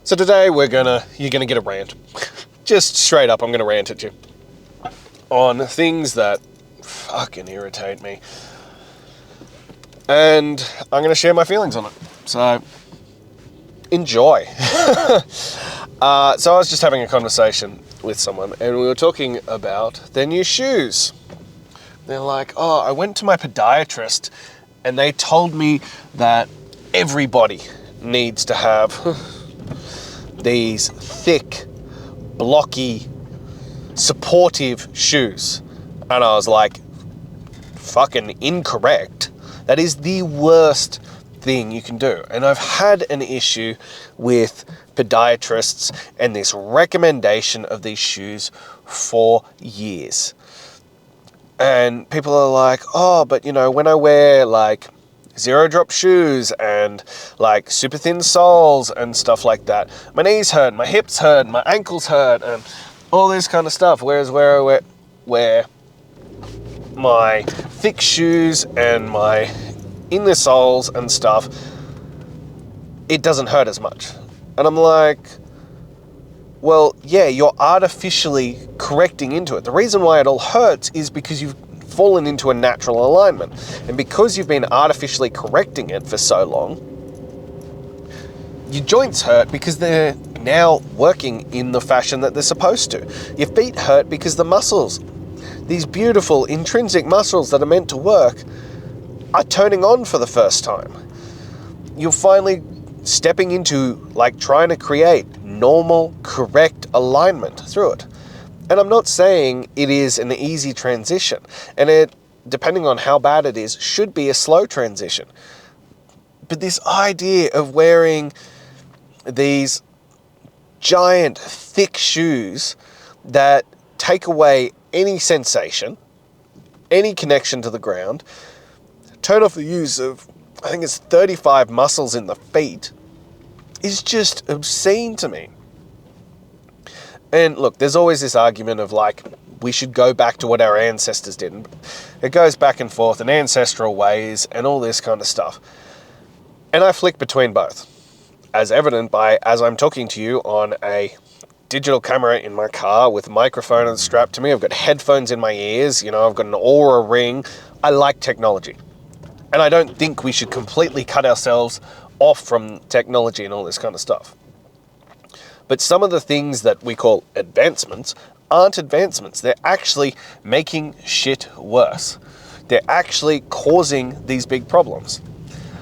So today you're gonna get a rant. Just straight up, I'm gonna rant at you on things that fucking irritate me. And I'm gonna share my feelings on it. So enjoy. So I was just having a conversation with someone and we were talking about their new shoes. They're like, oh, I went to my podiatrist and they told me that everybody needs to have these thick, blocky, supportive shoes. And I was like, fucking incorrect. That is the worst thing you can do. And I've had an issue with podiatrists and this recommendation of these shoes for years. And people are like, oh, but you know, when I wear like zero drop shoes and like super thin soles and stuff like that, my knees hurt, my hips hurt, my ankles hurt, and all this kind of stuff. Whereas where I wear my thick shoes and my inner soles and stuff, it doesn't hurt as much. And I'm like, well, yeah, you're artificially correcting into it. The reason why it all hurts is because you've fallen into a natural alignment. And because you've been artificially correcting it for so long, your joints hurt because they're now working in the fashion that they're supposed to. Your feet hurt because the muscles, these beautiful intrinsic muscles that are meant to work, are turning on for the first time. You're finally stepping into like trying to create normal, correct alignment through it. And I'm not saying it is an easy transition, and it, depending on how bad it is, should be a slow transition. But this idea of wearing these giant, thick shoes that take away any sensation, any connection to the ground, turn off the use of, I think it's 35 muscles in the feet, is just obscene to me. And look, there's always this argument of like, we should go back to what our ancestors did. And it goes back and forth and ancestral ways and all this kind of stuff. And I flick between both, as evident by, as I'm talking to you on a digital camera in my car with a microphone strapped to me. I've got headphones in my ears, you know, I've got an Aura ring. I like technology. And I don't think we should completely cut ourselves off from technology and all this kind of stuff. But some of the things that we call advancements aren't advancements. They're actually making shit worse. They're actually causing these big problems.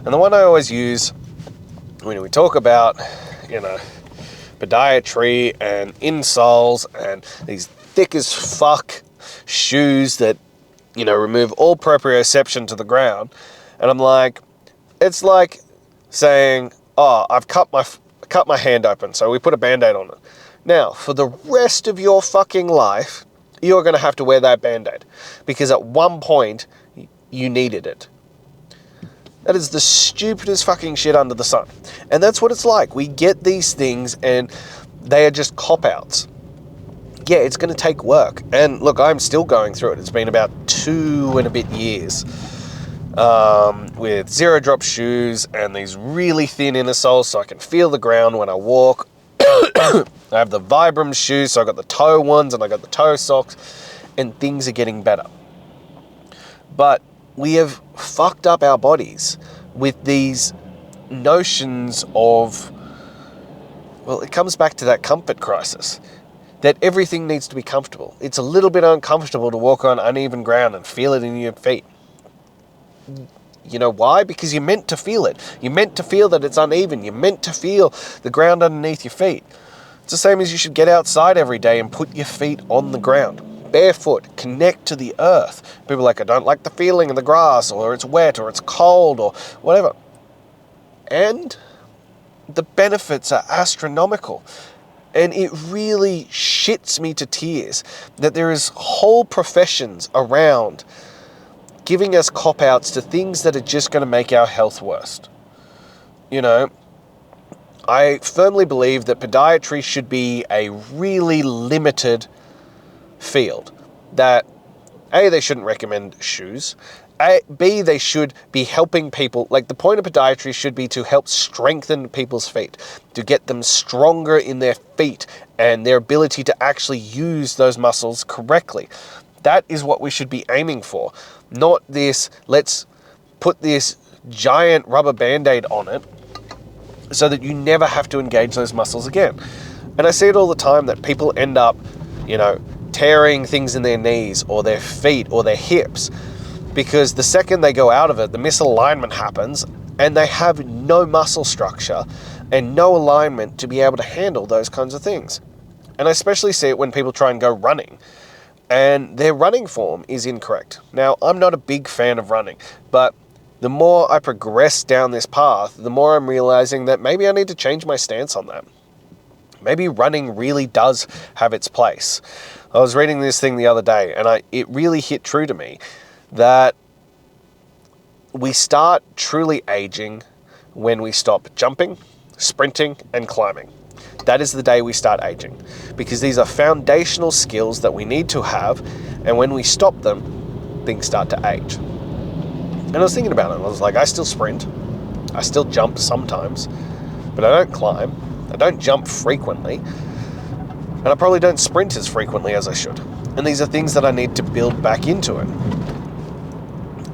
And the one I always use when we talk about, you know, podiatry and insoles and these thick as fuck shoes that, you know, remove all proprioception to the ground. And I'm like, it's like saying, oh, I've cut my hand open, so we put a Band-Aid on it. Now, for the rest of your fucking life, you're going to have to wear that Band-Aid because at one point, you needed it. That is the stupidest fucking shit under the sun. And that's what it's like. We get these things and they are just cop-outs. Yeah, it's going to take work. And look, I'm still going through it. It's been about 2 and a bit years. With zero drop shoes and these really thin inner soles so I can feel the ground when I walk. I have the Vibram shoes, so I got the toe ones and I got the toe socks, and things are getting better. But we have fucked up our bodies with these notions of, well, it comes back to that comfort crisis, that everything needs to be comfortable. It's a little bit uncomfortable to walk on uneven ground and feel it in your feet. You know why? Because you're meant to feel it. You're meant to feel that it's uneven. You're meant to feel the ground underneath your feet. It's the same as you should get outside every day and put your feet on the ground. Barefoot, connect to the earth. People are like, I don't like the feeling of the grass, or it's wet, or it's cold, or whatever. And the benefits are astronomical. And it really shits me to tears that there is whole professions around giving us cop-outs to things that are just going to make our health worse. You know, I firmly believe that podiatry should be a really limited field. That, A, they shouldn't recommend shoes, B, they should be helping people. Like, the point of podiatry should be to help strengthen people's feet, to get them stronger in their feet and their ability to actually use those muscles correctly. That is what we should be aiming for. Not this, let's put this giant rubber band-aid on it so that you never have to engage those muscles again. And I see it all the time that people end up, tearing things in their knees or their feet or their hips, because the second they go out of it, the misalignment happens and they have no muscle structure and no alignment to be able to handle those kinds of things. And I especially see it when people try and go running and their running form is incorrect. Now, I'm not a big fan of running, but the more I progress down this path, the more I'm realizing that maybe I need to change my stance on that. Maybe running really does have its place. I was reading this thing the other day and it really hit true to me that we start truly aging when we stop jumping, sprinting, and climbing. That is the day we start aging, because these are foundational skills that we need to have, and when we stop them, things start to age. And I was thinking about it, I was like, I still sprint, I still jump sometimes, but I don't climb, I don't jump frequently, and I probably don't sprint as frequently as I should. And these are things that I need to build back into it.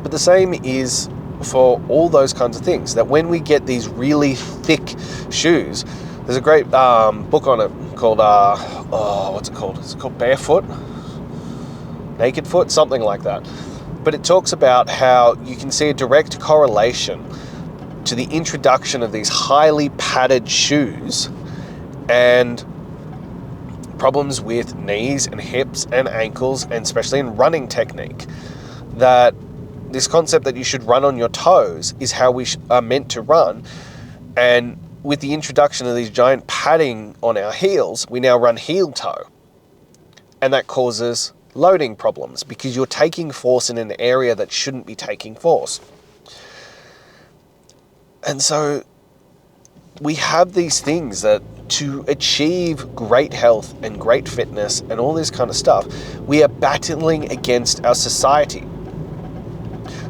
But the same is for all those kinds of things, that when we get these really thick shoes, there's a great book on it called, what's it called? It's called Barefoot? Naked Foot? Something like that. But it talks about how you can see a direct correlation to the introduction of these highly padded shoes and problems with knees and hips and ankles, and especially in running technique. That this concept that you should run on your toes is how we are meant to run. And with the introduction of these giant padding on our heels, we now run heel toe. And that causes loading problems because you're taking force in an area that shouldn't be taking force. And so we have these things that to achieve great health and great fitness and all this kind of stuff, we are battling against our society.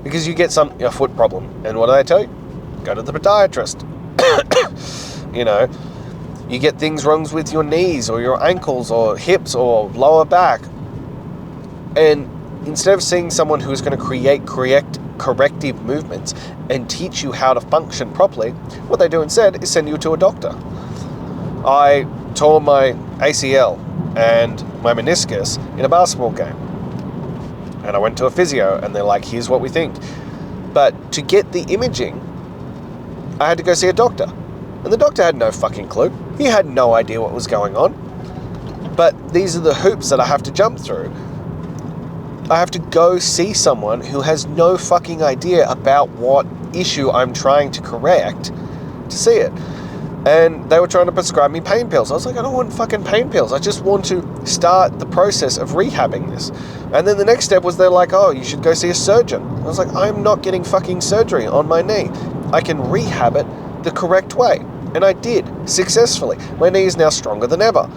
Because you get a foot problem, and what do they tell you? Go to the podiatrist. You get things wrong with your knees or your ankles or hips or lower back. And instead of seeing someone who's going to create corrective movements and teach you how to function properly, what they do instead is send you to a doctor. I tore my ACL and my meniscus in a basketball game. And I went to a physio and they're like, here's what we think. But to get the imaging, I had to go see a doctor. And the doctor had no fucking clue. He had no idea what was going on. But these are the hoops that I have to jump through. I have to go see someone who has no fucking idea about what issue I'm trying to correct to see it. And they were trying to prescribe me pain pills. I was like, I don't want fucking pain pills. I just want to start the process of rehabbing this. And then the next step was they're like, oh, you should go see a surgeon. I was like, I'm not getting fucking surgery on my knee. I can rehab it the correct way. And I did, successfully. My knee is now stronger than ever.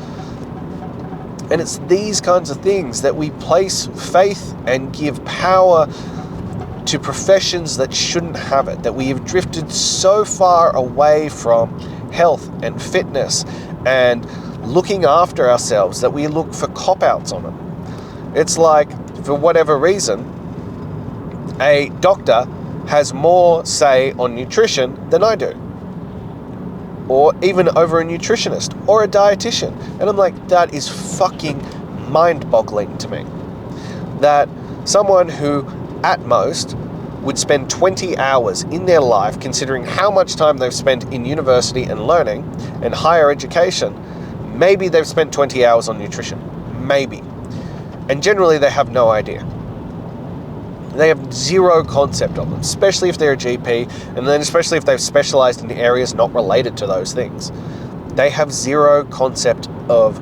And it's these kinds of things that we place faith and give power to professions that shouldn't have it, that we have drifted so far away from health and fitness and looking after ourselves that we look for cop-outs on it. It's like, for whatever reason, a doctor has more say on nutrition than I do. Or even over a nutritionist or a dietitian. And I'm like, that is fucking mind-boggling to me. That someone who, at most, would spend 20 hours in their life, considering how much time they've spent in university and learning and higher education, maybe they've spent 20 hours on nutrition. Maybe. And generally they have no idea. They have zero concept of them, especially if they're a GP, and then especially if they've specialized in areas not related to those things. They have zero concept of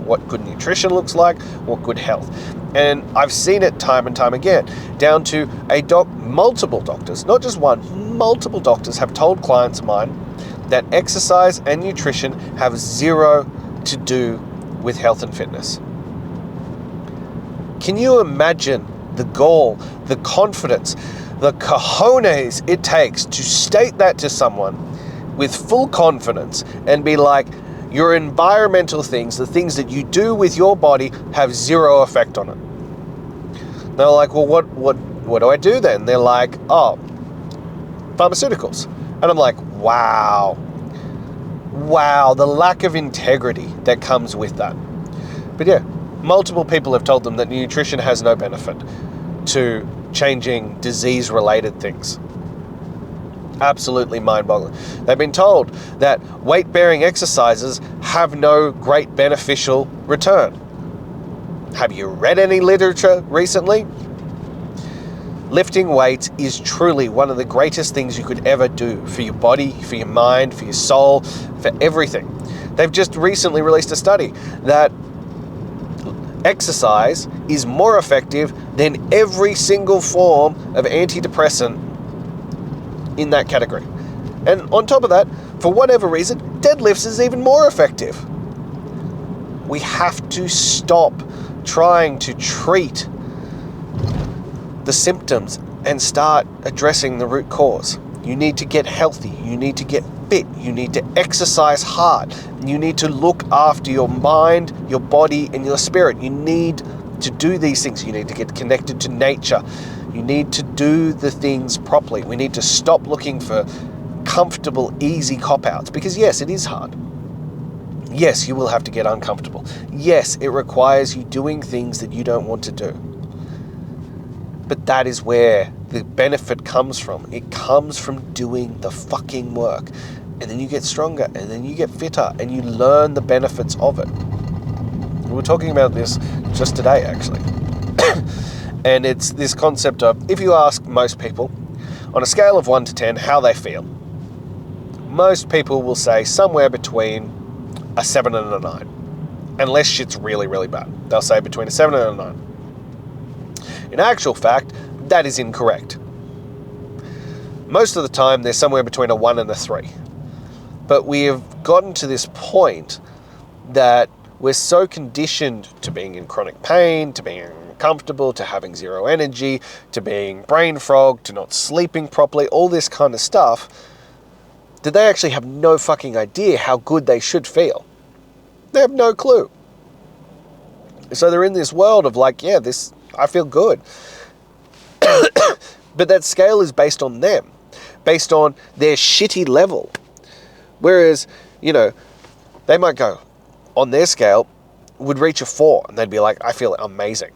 what good nutrition looks like, what good health. And I've seen it time and time again, down to multiple doctors, not just one, multiple doctors have told clients of mine that exercise and nutrition have zero to do with health and fitness. Can you imagine the gall, the confidence, the cojones it takes to state that to someone with full confidence and be like, your environmental things, the things that you do with your body, have zero effect on it. They're like, well, what do I do then? They're like, oh, pharmaceuticals. And I'm like, wow, the lack of integrity that comes with that. But yeah, multiple people have told them that nutrition has no benefit to changing disease-related things. Absolutely mind-boggling. They've been told that weight-bearing exercises have no great beneficial return. Have you read any literature recently? Lifting weights is truly one of the greatest things you could ever do for your body, for your mind, for your soul, for everything. They've just recently released a study that exercise is more effective than every single form of antidepressant in that category. And on top of that, for whatever reason, deadlifts is even more effective. We have to stop trying to treat the symptoms and start addressing the root cause. You need to get healthy. You need to get fit. You need to exercise hard. You need to look after your mind, your body, and your spirit. You need to do these things. You need to get connected to nature. You need to do the things properly. We need to stop looking for comfortable, easy cop-outs, because yes, it is hard. Yes, you will have to get uncomfortable. Yes, it requires you doing things that you don't want to do. But that is where the benefit comes from. It comes from doing the fucking work. And then you get stronger, and then you get fitter, and you learn the benefits of it. We were talking about this just today, actually. And it's this concept of, if you ask most people, on a scale of 1 to 10, how they feel, most people will say somewhere between a 7 and a 9. Unless shit's really, really bad. They'll say between a 7 and a 9. In actual fact, that is incorrect. Most of the time, they're somewhere between a 1 and a 3. But we have gotten to this point that we're so conditioned to being in chronic pain, to being uncomfortable, to having zero energy, to being brain frogged, to not sleeping properly, all this kind of stuff, that they actually have no fucking idea how good they should feel. They have no clue. So they're in this world of like, yeah, I feel good. But that scale is based on them, based on their shitty level. Whereas, they might go, on their scale, would reach a 4, and they'd be like, I feel amazing.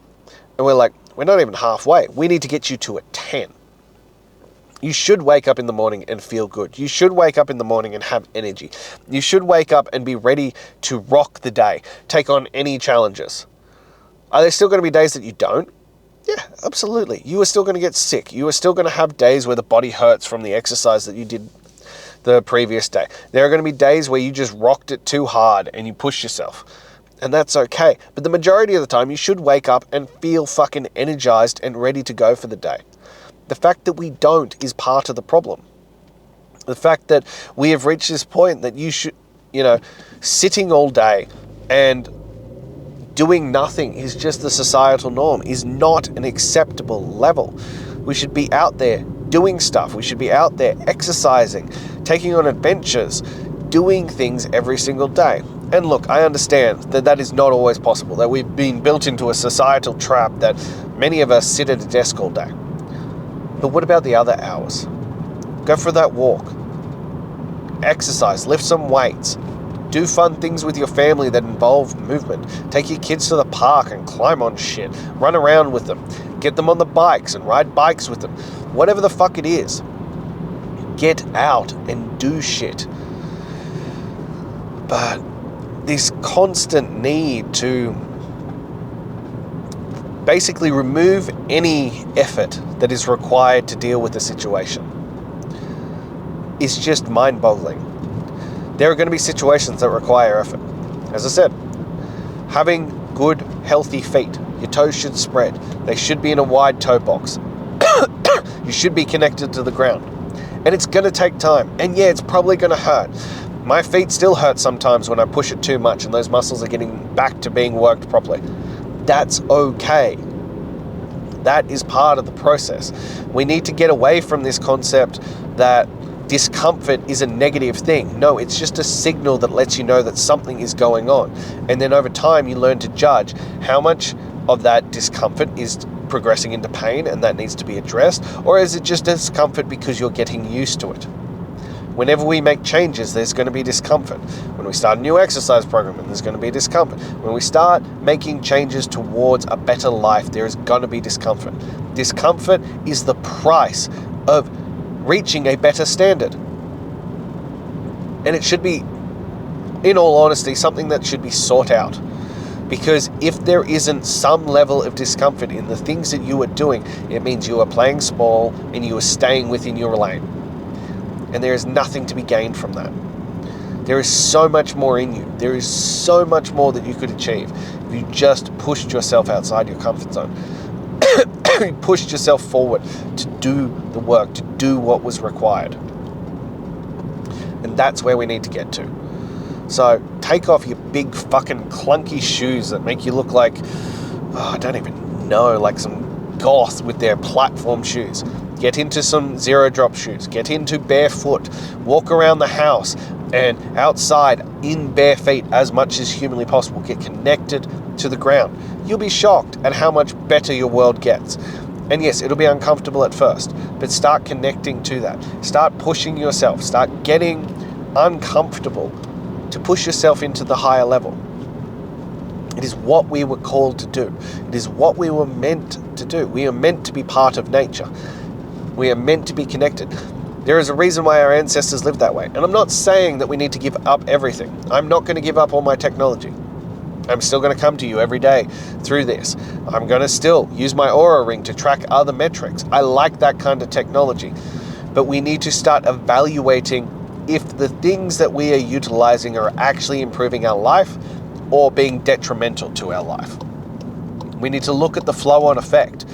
And we're like, we're not even halfway. We need to get you to a 10. You should wake up in the morning and feel good. You should wake up in the morning and have energy. You should wake up and be ready to rock the day, take on any challenges. Are there still going to be days that you don't? Yeah, absolutely. You are still going to get sick. You are still going to have days where the body hurts from the exercise that you did the previous day. There are going to be days where you just rocked it too hard and you push yourself. And that's okay. But the majority of the time, you should wake up and feel fucking energized and ready to go for the day. The fact that we don't is part of the problem. The fact that we have reached this point that you should, sitting all day and doing nothing is just the societal norm, is not an acceptable level. We should be out there doing stuff. We should be out there exercising, taking on adventures, doing things every single day. And look, I understand that that is not always possible, that we've been built into a societal trap that many of us sit at a desk all day. But what about the other hours? Go for that walk. Exercise, lift some weights. Do fun things with your family that involve movement. Take your kids to the park and climb on shit. Run around with them. Get them on the bikes and ride bikes with them. Whatever the fuck it is. Get out and do shit. But this constant need to basically remove any effort that is required to deal with the situation is just mind-boggling. There are going to be situations that require effort. As I said, having good, healthy feet. Your toes should spread. They should be in a wide toe box. You should be connected to the ground. And it's going to take time. And yeah, it's probably going to hurt. My feet still hurt sometimes when I push it too much and those muscles are getting back to being worked properly. That's okay. That is part of the process. We need to get away from this concept that discomfort is a negative thing. No, it's just a signal that lets you know that something is going on. And then over time, you learn to judge how much of that discomfort is progressing into pain and that needs to be addressed, or is it just discomfort because you're getting used to it? Whenever we make changes, there's going to be discomfort. When we start a new exercise program, there's going to be discomfort. When we start making changes towards a better life, there is going to be discomfort. Discomfort is the price of reaching a better standard. And it should be, in all honesty, something that should be sought out. Because if there isn't some level of discomfort in the things that you are doing, it means you are playing small and you are staying within your lane. And there is nothing to be gained from that. There is so much more in you. There is so much more that you could achieve if you just pushed yourself outside your comfort zone. You pushed yourself forward to do the work, to do what was required. And that's where we need to get to. So take off your big fucking clunky shoes that make you look like, I don't even know, like some goth with their platform shoes. Get into some zero drop shoes. Get into barefoot. Walk around the house and outside in bare feet as much as humanly possible. Get connected to the ground. You'll be shocked at how much better your world gets. And yes, it'll be uncomfortable at first, but start connecting to that. Start pushing yourself. Start getting uncomfortable to push yourself into the higher level. It is what we were called to do. It is what we were meant to do. We are meant to be part of nature. We are meant to be connected. There is a reason why our ancestors lived that way. And I'm not saying that we need to give up everything. I'm not going to give up all my technology. I'm still going to come to you every day through this. I'm going to still use my Oura Ring to track other metrics. I like that kind of technology. But we need to start evaluating if the things that we are utilizing are actually improving our life or being detrimental to our life. We need to look at the flow-on effect,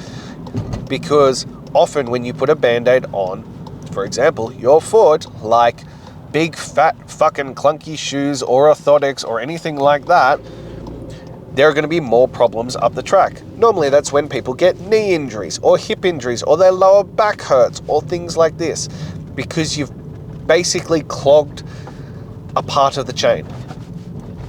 because often when you put a Band-Aid on, for example, your foot, like big fat fucking clunky shoes or orthotics or anything like that, there are going to be more problems up the track. Normally that's when people get knee injuries or hip injuries or their lower back hurts or things like this, because you've basically clogged a part of the chain.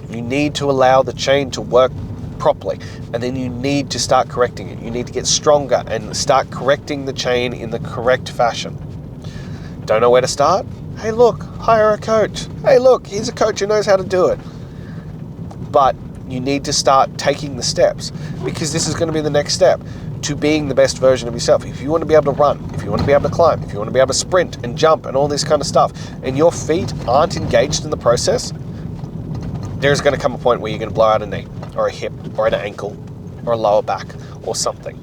You need to allow the chain to work properly, and then you need to start correcting it. You need to get stronger and start correcting the chain in the correct fashion. Don't know where to start? Hey look, hire a coach. Hey look, here's a coach who knows how to do it. But you need to start taking the steps, because this is going to be the next step to being the best version of yourself. If you want to be able to run, if you want to be able to climb, if you want to be able to sprint and jump and all this kind of stuff, and your feet aren't engaged in the process, there's going to come a point where you're going to blow out a knee or a hip or an ankle or a lower back or something.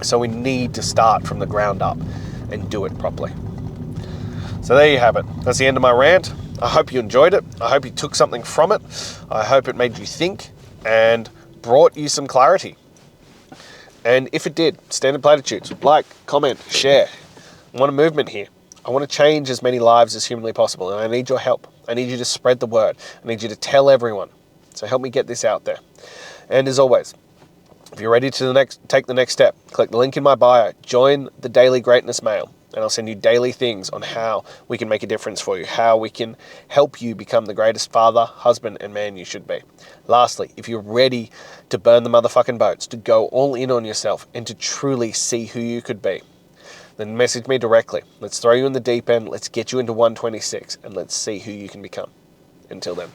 So we need to start from the ground up and do it properly. So there you have it. That's the end of my rant. I hope you enjoyed it. I hope you took something from it. I hope it made you think and brought you some clarity. And if it did, standard platitudes, like, comment, share. I want a movement here. I want to change as many lives as humanly possible, and I need your help. I need you to spread the word. I need you to tell everyone. So help me get this out there. And as always, if you're ready to take the next step, click the link in my bio, join the Daily Greatness Mail, and I'll send you daily things on how we can make a difference for you, how we can help you become the greatest father, husband, and man you should be. Lastly, if you're ready to burn the motherfucking boats, to go all in on yourself, and to truly see who you could be, then message me directly. Let's throw you in the deep end, let's get you into 126, and let's see who you can become. Until then.